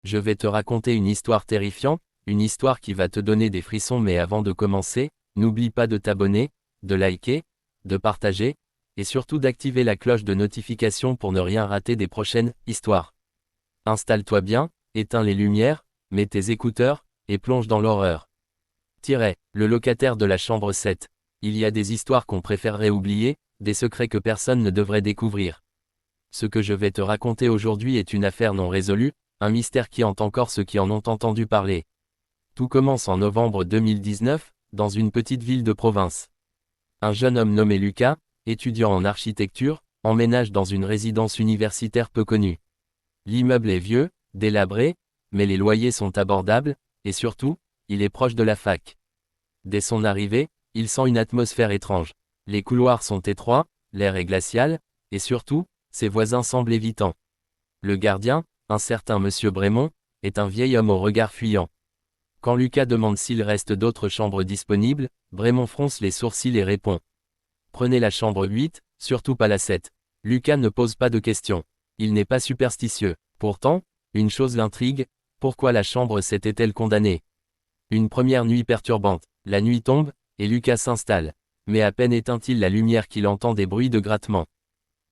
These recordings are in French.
Je vais te raconter une histoire terrifiante, une histoire qui va te donner des frissons, mais avant de commencer, n'oublie pas de t'abonner, de liker, de partager, et surtout d'activer la cloche de notification pour ne rien rater des prochaines histoires. Installe-toi bien, éteins les lumières, mets tes écouteurs, et plonge dans l'horreur. Le locataire de la chambre 7. Il y a des histoires qu'on préférerait oublier, des secrets que personne ne devrait découvrir. Ce que je vais te raconter aujourd'hui est une affaire non résolue, un mystère qui hante encore ceux qui en ont entendu parler. Tout commence en novembre 2019, dans une petite ville de province. Un jeune homme nommé Lucas, étudiant en architecture, emménage dans une résidence universitaire peu connue. L'immeuble est vieux, délabré, mais les loyers sont abordables, et surtout, il est proche de la fac. Dès son arrivée, il sent une atmosphère étrange. Les couloirs sont étroits, l'air est glacial, et surtout, ses voisins semblent évitants. Le gardien, un certain monsieur Brémond, est un vieil homme au regard fuyant. Quand Lucas demande s'il reste d'autres chambres disponibles, Brémond fronce les sourcils et répond: Prenez la chambre 8, surtout pas la 7. Lucas ne pose pas de questions. Il n'est pas superstitieux. Pourtant, une chose l'intrigue, pourquoi la chambre 7 est-elle condamnée? Une première nuit perturbante. La nuit tombe, et Lucas s'installe. Mais à peine éteint-il la lumière qu'il entend des bruits de grattement.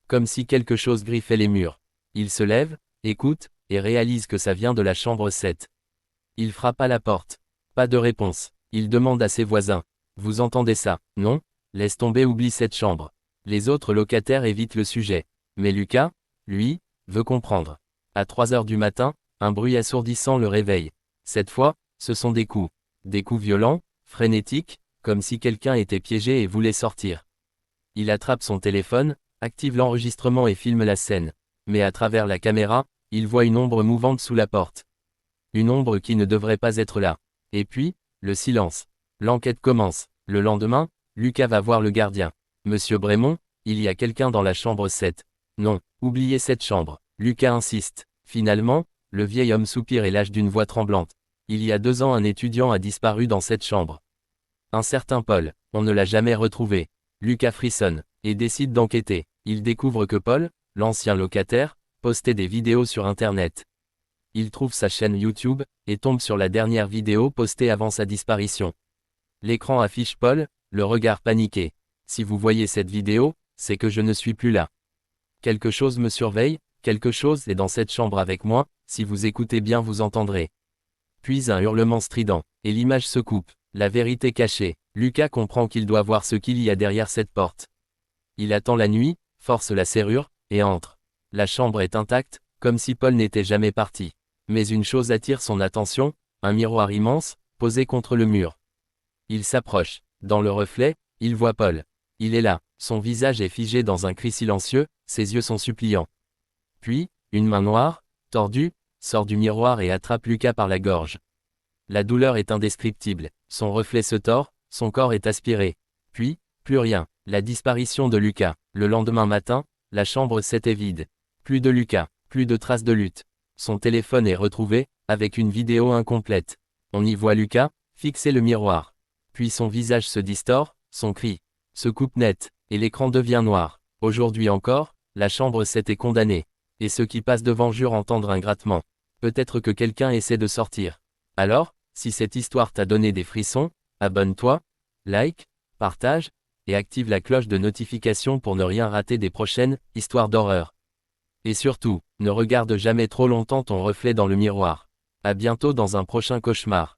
Comme si quelque chose griffait les murs. Il se lève, écoute, et réalise que ça vient de la chambre 7. Il frappe à la porte. Pas de réponse. Il demande à ses voisins: Vous entendez ça? Non? Laisse tomber, oublie cette chambre. Les autres locataires évitent le sujet. Mais Lucas, lui, veut comprendre. À 3 heures du matin, un bruit assourdissant le réveille. Cette fois, ce sont des coups. Des coups violents, frénétiques, comme si quelqu'un était piégé et voulait sortir. Il attrape son téléphone, active l'enregistrement et filme la scène. Mais à travers la caméra, il voit une ombre mouvante sous la porte. Une ombre qui ne devrait pas être là. Et puis, le silence. L'enquête commence. Le lendemain, Lucas va voir le gardien. Monsieur Brémond, il y a quelqu'un dans la chambre 7. Non, oubliez cette chambre. Lucas insiste. Finalement, le vieil homme soupire et lâche d'une voix tremblante: Il y a 2 ans, un étudiant a disparu dans cette chambre. Un certain Paul. On ne l'a jamais retrouvé. Lucas frissonne, et décide d'enquêter. Il découvre que Paul, l'ancien locataire, postait des vidéos sur Internet. Il trouve sa chaîne YouTube, et tombe sur la dernière vidéo postée avant sa disparition. L'écran affiche Paul, le regard paniqué. Si vous voyez cette vidéo, c'est que je ne suis plus là. Quelque chose me surveille, quelque chose est dans cette chambre avec moi, si vous écoutez bien vous entendrez. Puis un hurlement strident, et l'image se coupe. La vérité cachée. Lucas comprend qu'il doit voir ce qu'il y a derrière cette porte. Il attend la nuit, force la serrure, et entre. La chambre est intacte, comme si Paul n'était jamais parti. Mais une chose attire son attention, un miroir immense, posé contre le mur. Il s'approche. Dans le reflet, il voit Paul. Il est là, son visage est figé dans un cri silencieux, ses yeux sont suppliants. Puis, une main noire, tordue, sort du miroir et attrape Lucas par la gorge. La douleur est indescriptible, son reflet se tord, son corps est aspiré. Puis, plus rien, la disparition de Lucas. Le lendemain matin, la chambre 7 est vide. Plus de Lucas, plus de traces de lutte. Son téléphone est retrouvé, avec une vidéo incomplète. On y voit Lucas, fixer le miroir. Puis son visage se distord, son cri se coupe net, et l'écran devient noir. Aujourd'hui encore, la chambre 7 est condamnée. Et ceux qui passent devant jurent entendre un grattement. Peut-être que quelqu'un essaie de sortir. Alors, si cette histoire t'a donné des frissons, abonne-toi, like, partage, et active la cloche de notification pour ne rien rater des prochaines histoires d'horreur. Et surtout, ne regarde jamais trop longtemps ton reflet dans le miroir. À bientôt dans un prochain cauchemar.